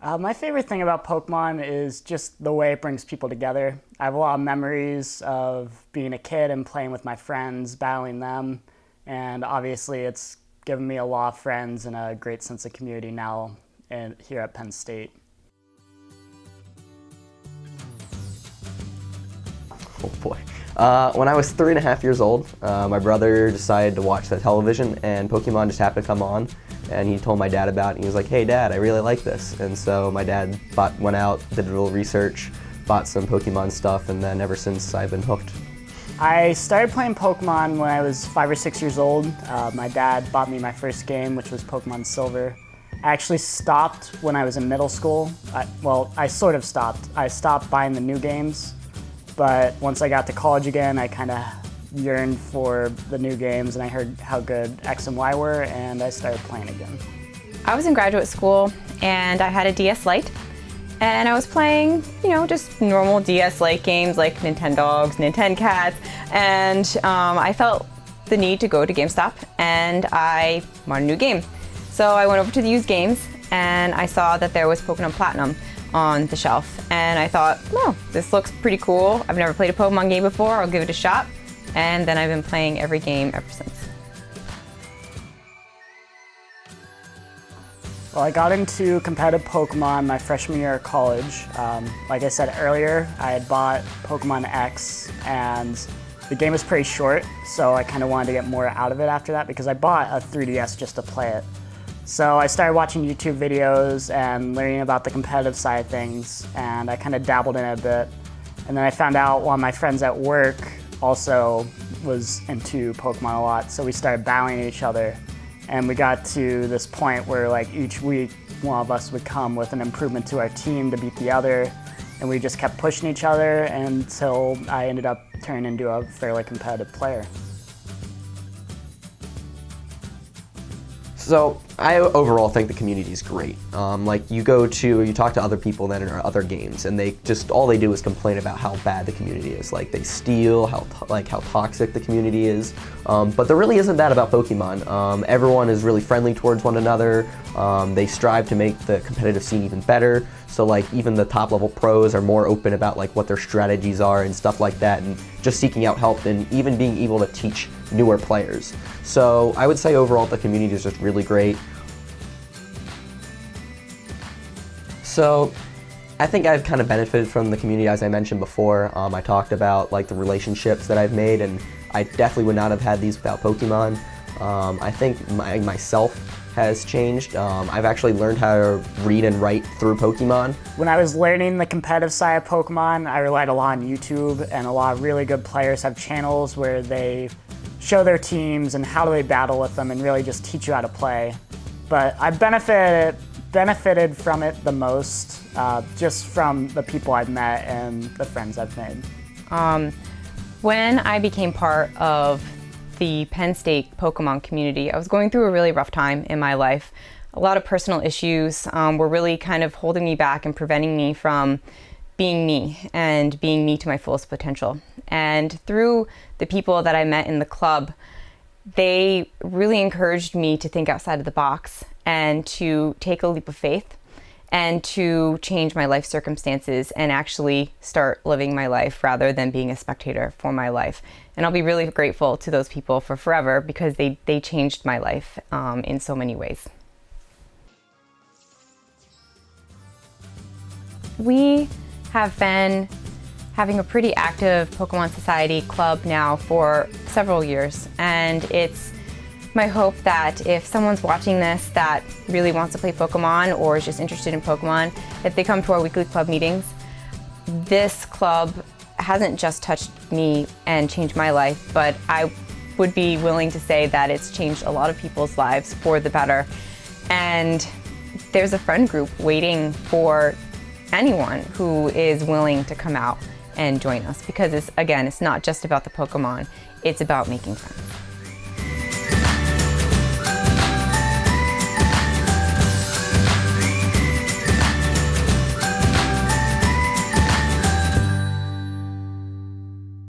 My favorite thing about Pokemon is just the way it brings people together. I have a lot of memories of being a kid and playing with my friends, battling them, and obviously it's given me a lot of friends and a great sense of community now here at Penn State. Oh boy. When I was 3.5 years old, my brother decided to watch the television and Pokemon just happened to come on, and he told my dad about it and he was like, "Hey Dad, I really like this." And so my dad went out, did a little research, bought some Pokemon stuff, and then ever since I've been hooked. I started playing Pokemon when I was 5 or 6 years old. My dad bought me my first game, which was Pokemon Silver. I actually stopped when I was in middle school. I sort of stopped. I stopped buying the new games. But once I got to college again, I kind of yearned for the new games, and I heard how good X and Y were, and I started playing again. I was in graduate school, and I had a DS Lite, and I was playing, just normal DS Lite games like Nintendogs, Cats, and I felt the need to go to GameStop, and I wanted a new game. So I went over to the used games, and I saw that there was Pokemon Platinum on the shelf, and I thought, oh, this looks pretty cool. I've never played a Pokemon game before, I'll give it a shot. And then I've been playing every game ever since. Well, I got into competitive Pokemon my freshman year of college. Like I said earlier, I had bought Pokemon X, and the game was pretty short, so I kind of wanted to get more out of it after that because I bought a 3DS just to play it. So I started watching YouTube videos and learning about the competitive side of things, and I kind of dabbled in it a bit. And then I found out one of my friends at work also was into Pokemon a lot, so we started battling each other. And we got to this point where each week one of us would come with an improvement to our team to beat the other, and we just kept pushing each other until I ended up turning into a fairly competitive player. So I overall think the community is great. You talk to other people that are in other games, and all they do is complain about how bad the community is. They steal, how toxic the community is. But there really isn't that about Pokemon. Everyone is really friendly towards one another. They strive to make the competitive scene even better. So even the top level pros are more open about what their strategies are and stuff like that, and just seeking out help and even being able to teach newer players. So I would say overall the community is just really great. So I think I've kind of benefited from the community, as I mentioned before. I talked about the relationships that I've made, and I definitely would not have had these without Pokemon. I think myself has changed. I've actually learned how to read and write through Pokemon. When I was learning the competitive side of Pokemon, I relied a lot on YouTube, and a lot of really good players have channels where they show their teams and how do they battle with them and really just teach you how to play. But I benefited from it the most, just from the people I've met and the friends I've made. When I became part of the Penn State Pokemon community, I was going through a really rough time in my life. A lot of personal issues were really kind of holding me back and preventing me from being me and being me to my fullest potential. And through the people that I met in the club, they really encouraged me to think outside of the box and to take a leap of faith and to change my life circumstances and actually start living my life rather than being a spectator for my life. And I'll be really grateful to those people for forever because they changed my life in so many ways. We have been having a pretty active Pokemon Society club now for several years, and it's my hope that if someone's watching this that really wants to play Pokemon or is just interested in Pokemon, if they come to our weekly club meetings. This club hasn't just touched me and changed my life, but I would be willing to say that it's changed a lot of people's lives for the better. And there's a friend group waiting for anyone who is willing to come out and join us, because it's not just about the Pokemon, it's about making friends.